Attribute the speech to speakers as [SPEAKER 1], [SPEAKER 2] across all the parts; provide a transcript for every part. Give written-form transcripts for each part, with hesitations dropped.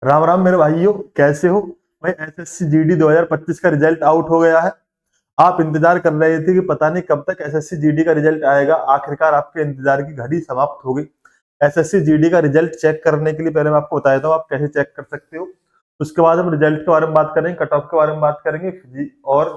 [SPEAKER 1] राम राम मेरे भाइयों, कैसे हो भाई। एसएससी जीडी 2025 का रिजल्ट आउट हो गया है। आप इंतजार कर रहे थे कि पता नहीं कब तक एसएससी जीडी का रिजल्ट आएगा। आखिरकार आपके इंतजार की घड़ी समाप्त हो गई। एसएससी जीडी का रिजल्ट चेक करने के लिए पहले मैं आपको बताता हूँ आप कैसे चेक कर सकते हो। उसके बाद हम रिजल्ट के बारे में बात करेंगे, कट ऑफ के बारे में बात करेंगे और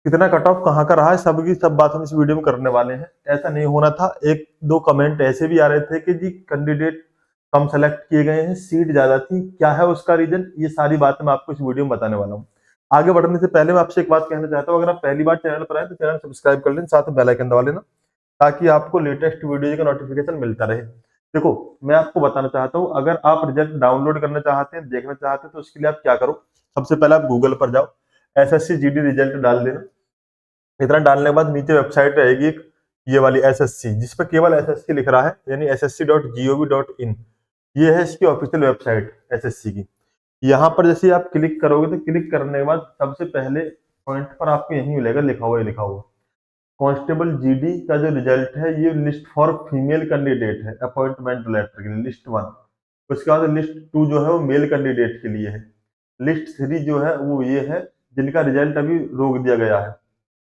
[SPEAKER 1] कितना कट ऑफ कहाँ का रहा है, सब बात हम इस वीडियो में करने वाले हैं। ऐसा नहीं होना था। एक दो कमेंट ऐसे भी आ रहे थे कि जी कैंडिडेट कम सेलेक्ट किए गए हैं, सीट ज्यादा थी, क्या है उसका रीजन। ये सारी बातें मैं आपको इस वीडियो में बताने वाला हूँ। आगे बढ़ने से पहले मैं आपसे एक बात कहना चाहता हूँ, अगर आप पहली बार चैनल पर आए तो चैनल सब्सक्राइब कर लें, साथ में बेल आइकन दबा लेना ताकि आपको लेटेस्ट वीडियो का नोटिफिकेशन मिलता रहे। देखो, मैं आपको बताना चाहता हूँ, अगर आप रिजल्ट डाउनलोड करना चाहते हैं, देखना चाहते हैं, तो उसके लिए आप क्या करो। सबसे पहले आप गूगल पर जाओ, एसएससी जीडी रिजल्ट डाल देना। इतना डालने के बाद नीचे वेबसाइट रहेगी एक, ये वाली एसएससी, जिस पर केवल एसएससी लिख रहा है, यानी ssc.gov.in। ये है इसकी ऑफिशियल वेबसाइट एसएससी की। यहाँ पर जैसे आप क्लिक करोगे तो क्लिक करने के बाद सबसे पहले पॉइंट पर आपको यही मिलेगा, लिखा हुआ, लिखा हुआ कांस्टेबल जीडी का जो रिजल्ट है, ये लिस्ट फॉर फीमेल कैंडिडेट है, अपॉइंटमेंट लेटर के लिए लिस्ट 1। उसके बाद लिस्ट 2 जो है वो मेल कैंडिडेट के लिए है। लिस्ट 3 जो है वो ये है जिनका रिजल्ट अभी रोक दिया गया है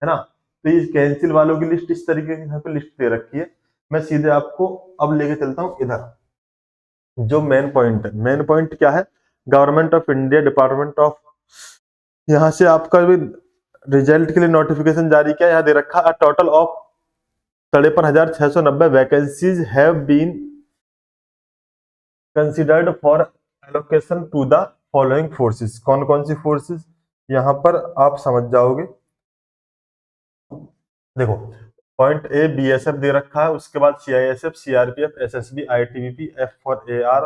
[SPEAKER 1] ना। तो ये कैंसिल वालों की लिस्ट इस तरीके की यहाँ पे लिस्ट दे रखी है। मैं सीधे आपको अब लेके चलता हूँ इधर। जो मेन पॉइंट है, मेन पॉइंट क्या है, government of India department of, यहाँ से आपका भी रिजल्ट के लिए नोटिफिकेशन जारी किया। यहाँ दे रखा है total of 53,690 vacancies have been considered for allocation to the following forces. कौन कौन सी फोर्सेस, यहाँ पर आप समझ जाओगे। देखो, पॉइंट ए बीएसएफ दे रखा है, उसके बाद CISF, CRPF, SSB, ITBP, F for AR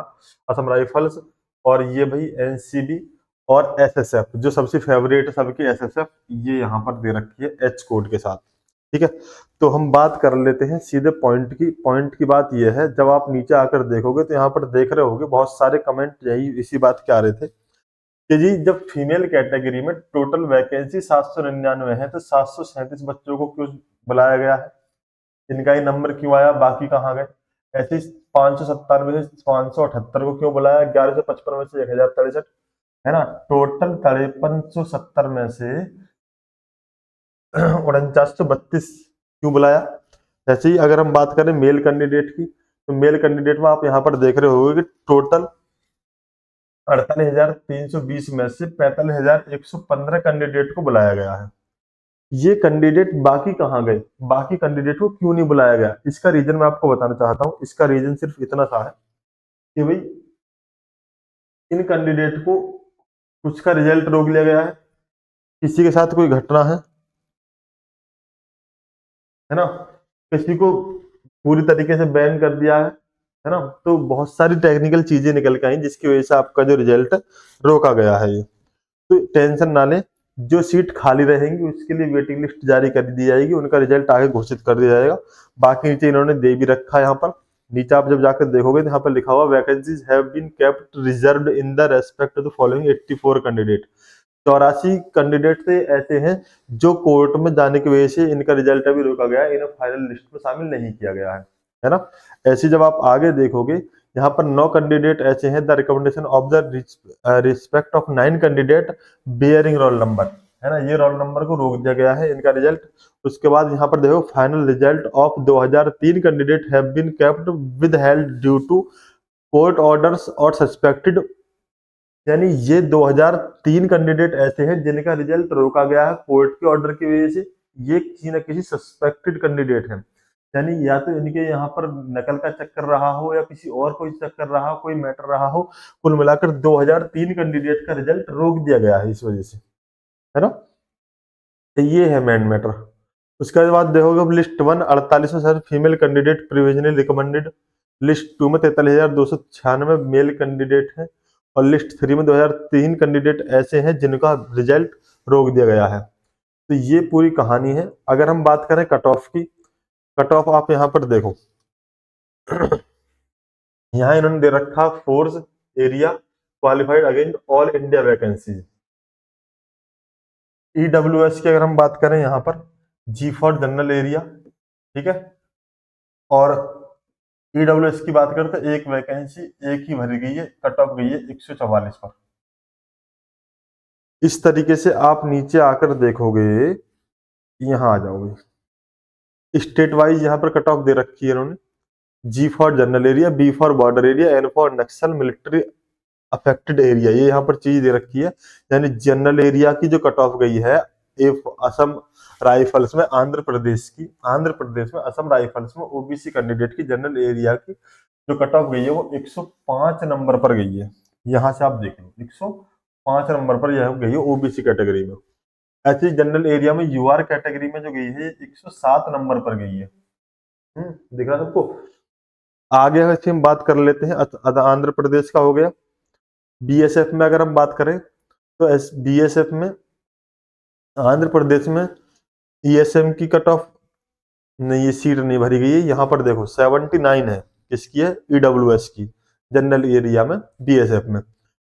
[SPEAKER 1] Assam rifles, और ये भाई एनसीबी और एसएसएफ जो सबसे फेवरेट है सबकी, एसएसएफ, ये यहाँ पर दे रखी है एच कोड के साथ। ठीक है, तो हम बात कर लेते हैं सीधे पॉइंट की। पॉइंट की बात यह है, जब आप नीचे आकर देखोगे तो यहाँ पर देख रहे होगे बहुत सारे कमेंट यही इसी बात के आ रहे थे कि जी जब फीमेल कैटेगरी में टोटल वैकेंसी 799 है तो 737 बच्चों को क्यों बुलाया गया है, इनका ही नंबर क्यों आया, बाकी कहाँ गए। ऐसे 597 से 578 को क्यों बुलाया, 1155 में से 1063, है ना। टोटल 5370 में से 4932 क्यों बुलाया। जैसे ही अगर हम बात करें मेल कैंडिडेट की, तो मेल कैंडिडेट में आप यहाँ पर देख रहे होगे कि टोटल 48,320 में से 45,115 कैंडिडेट को बुलाया गया है। ये कैंडिडेट बाकी कहाँ गए, बाकी कैंडिडेट को क्यों नहीं बुलाया गया, इसका रीजन मैं आपको बताना चाहता हूँ। इसका रीजन सिर्फ इतना सा है कि भाई इन कैंडिडेट को कुछ का रिजल्ट रोक लिया गया है, किसी के साथ कोई घटना है ना, किसी को पूरी तरीके से बैन कर दिया है ना। तो बहुत सारी टेक्निकल चीजें निकल के आई जिसकी वजह से आपका जो रिजल्ट रोका गया है। ये तो टेंशन ना ले, जो सीट खाली रहेंगी उसके लिए वेटिंग लिस्ट जारी कर दी जाएगी, उनका रिजल्ट आगे घोषित कर दिया जाएगा। बाकी नीचे इन्होंने दे भी रखा है, यहाँ पर नीचे आप जब जाकर देखोगे तो यहाँ पर लिखा हुआ vacancies have been kept reserved in the respect of the following 84 candidate. 84 candidate ऐसे हैं जो कोर्ट में जाने की वजह से इनका रिजल्ट अभी रोका गया है, इन्हें फाइनल लिस्ट में शामिल नहीं किया गया है ना। ऐसे जब आप आगे देखोगे, यहाँ पर 9 कैंडिडेट ऐसे हैं, the recommendation of the respect of 9 candidate bearing roll number, है ना, ये रोल नंबर को रोक दिया गया है इनका रिजल्ट। उसके बाद यहाँ पर देखो final result of 2003 candidate have been kept withheld due to court orders और सस्पेक्टेड, यानी ये 2003 कैंडिडेट ऐसे हैं जिनका रिजल्ट रोका गया है कोर्ट के ऑर्डर की वजह से। ये किसी न किसी सस्पेक्टेड कैंडिडेट हैं, यानी या तो इनके यहाँ पर नकल का चक्कर रहा हो या किसी और कोई चक्कर रहा हो, कोई मैटर रहा हो। कुल मिलाकर 2003 कैंडिडेट का रिजल्ट रोक दिया गया है इस वजह से, है ना। तो ये है मेन मैटर। उसके बाद देखोगे अब list 1 48,000 female candidate provisionally recommended, list 2 में 43,296 मेल कैंडिडेट हैं, और लिस्ट 3 में 2003 कैंडिडेट ऐसे हैं जिनका रिजल्ट रोक दिया गया है। तो ये पूरी कहानी है। अगर हम बात करें कट ऑफ की, कट ऑफ आप यहाँ पर देखो, यहाँ इन्होंने दे रखा force area qualified against all India vacancies. EWS की अगर हम बात करें यहाँ पर जी फॉर जनरल एरिया, ठीक है, और ईडब्ल्यूएस की बात करते हैं, एक वैकेंसी एक ही भरी गई है, कट ऑफ गई है 144 पर। इस तरीके से आप नीचे आकर देखोगे, यहाँ आ जाओगे, स्टेट वाइज यहाँ पर कट ऑफ दे रखी है इन्होंने। G for general area, B for border area, N for Naxal military affected area, ये यहाँ पर चीज दे रखी है। यानी जनरल एरिया की जो कट ऑफ गई है असम राइफल्स में, आंध्र प्रदेश में असम राइफल्स में ओबीसी कैंडिडेट की जनरल एरिया की जो कट ऑफ गई है वो 105 नंबर पर गई है। यहाँ से आप देख लो 105 नंबर पर यह गई है ओबीसी कैटेगरी में। ऐसे जनरल एरिया में यूआर कैटेगरी में जो गई है 107 नंबर पर गई है। दिख रहा है सबको। आगे ऐसे हम बात कर लेते हैं, आंध्र प्रदेश का हो गया। बीएसएफ में अगर हम बात करें तो बीएसएफ में आंध्र प्रदेश में ईएसएम की कट ऑफ नहीं, ये सीट नहीं भरी गई है। यहाँ पर देखो 79 है, किसकी है, ईडब्ल्यूएस की जनरल एरिया में बीएसएफ में।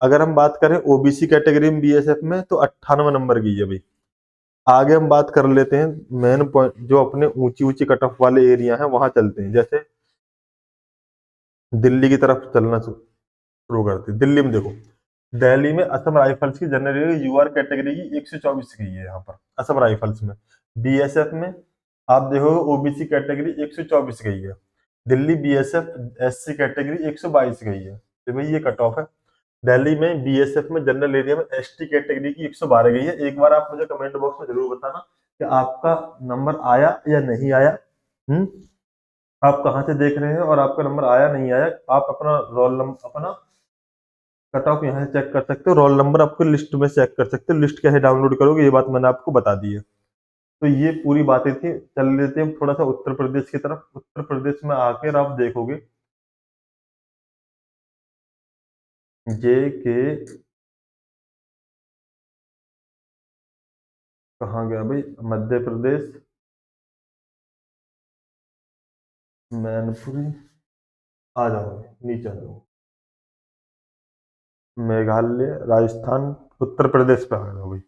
[SPEAKER 1] अगर हम बात करें ओबीसी कैटेगरी में बीएसएफ में तो 98 नंबर की है भाई। आगे हम बात कर लेते हैं मेन पॉइंट, जो अपने ऊंची ऊंची कट ऑफ वाले एरिया हैं वहां चलते हैं। जैसे दिल्ली की तरफ चलना शुरू करते हैं। दिल्ली में देखो, दिल्ली में असम राइफल्स की जनरल यूआर कैटेगरी की 124 गई है यहाँ पर असम राइफल्स में। बीएसएफ में आप देखोगे ओबीसी कैटेगरी 124 गई है। दिल्ली बीएसएफ एससी कैटेगरी 122 गई है। तो भाई ये कट ऑफ है। दिल्ली में बीएसएफ में जनरल एरिया में एसटी कैटेगरी की 112 गई है। एक बार आप मुझे कमेंट बॉक्स में जरूर बताना कि आपका नंबर आया या नहीं आया। आप कहाँ से देख रहे हैं और आपका नंबर आया नहीं आया। आप अपना रोल नंबर, अपना कट ऑफ यहाँ से चेक कर सकते हो, रोल नंबर आपको लिस्ट में चेक कर सकते हो। लिस्ट कैसे डाउनलोड करोगे ये बात मैंने आपको बता दी है। तो ये पूरी बातें थी। चल लेते हैं थोड़ा सा उत्तर प्रदेश की तरफ। उत्तर प्रदेश में आकर आप देखोगे जे के कहाँ गया भाई, मध्य प्रदेश, मैनपुरी, आ जाओ नीचे आ जाओ, मेघालय, राजस्थान, उत्तर प्रदेश पे आ जाओ भाई।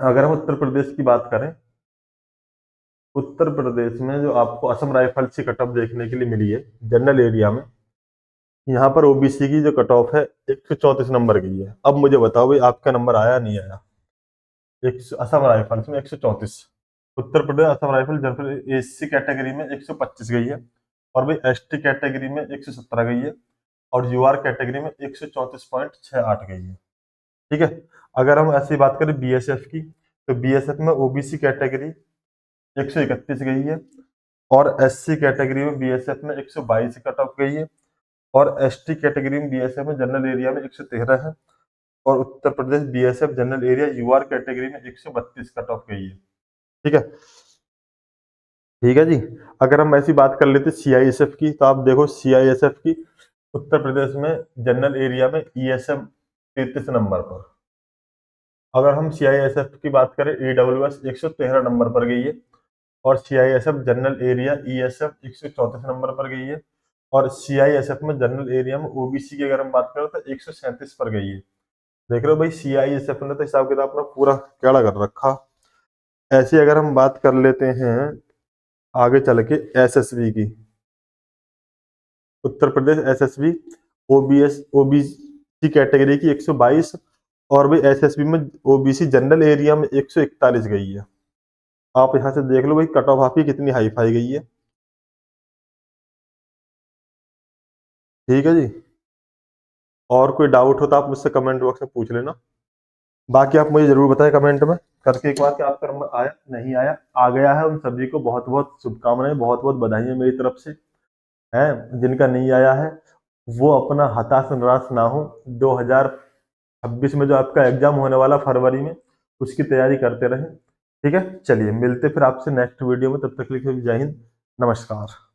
[SPEAKER 1] अगर हम उत्तर प्रदेश की बात करें, उत्तर प्रदेश में जो आपको असम राइफल्स की कट ऑफ देखने के लिए मिली है जनरल एरिया में, यहाँ पर ओबीसी की जो कट ऑफ है 134 नंबर की है। अब मुझे बताओ भाई आपका नंबर आया नहीं आया। असम राइफल्स में 134, Uttar Pradesh Assam Rifle general SC category में 125 गई है, और भाई एसटी कैटेगरी में 117 गई है, और यूआर कैटेगरी में 134.68 गई है। ठीक है। अगर हम ऐसी बात करें बीएसएफ की, तो बीएसएफ में ओबीसी कैटेगरी 131 गई है, और एससी कैटेगरी में बीएसएफ में 122 कट ऑफ गई है, और एसटी कैटेगरी में बीएसएफ में जनरल एरिया में 113 है, और Uttar Pradesh BSF general area UR category में 132 कट ऑफ गई है। ठीक है, ठीक है जी। अगर हम ऐसी बात कर लेते सीआईएसएफ की, तो आप देखो सीआईएसएफ की उत्तर प्रदेश में जनरल एरिया में ईएसएम 33 नंबर पर। अगर हम सीआईएसएफ की बात करें, ईडब्ल्यूएस 113 नंबर पर गई है, और CISF general area ESAF 134 number पर गई है, और सीआईएसएफ में जनरल एरिया में ओबीसी की अगर हम बात करें तो 137 पर गई है। देख रहे हो भाई, सीआईएसएफ ने तो हिसाब किताब अपना पूरा कैड़ा कर रखा। ऐसे अगर हम बात कर लेते हैं आगे चल के एसएसबी की, Uttar Pradesh SSB OBC category की 122, और भाई एसएसबी में ओबीसी जनरल एरिया में 141 गई है। आप यहां से देख लो भाई कट ऑफ आपकी कितनी हाई फाई गई है। ठीक है जी। और कोई डाउट हो तो आप मुझसे कमेंट बॉक्स में पूछ लेना। बाकी आप मुझे जरूर बताएं कमेंट में करके एक बार कि आपका नंबर आया नहीं आया। आ गया है उन सभी को बहुत बहुत शुभकामनाएं, बहुत बहुत बधाई मेरी तरफ से। है जिनका नहीं आया है वो अपना हताश निराश ना हो। 2026 में जो आपका एग्जाम होने वाला फरवरी में, उसकी तैयारी करते रहें। ठीक है, चलिए मिलते फिर आपसे नेक्स्ट वीडियो में। तब तक के लिए जय हिंद, नमस्कार।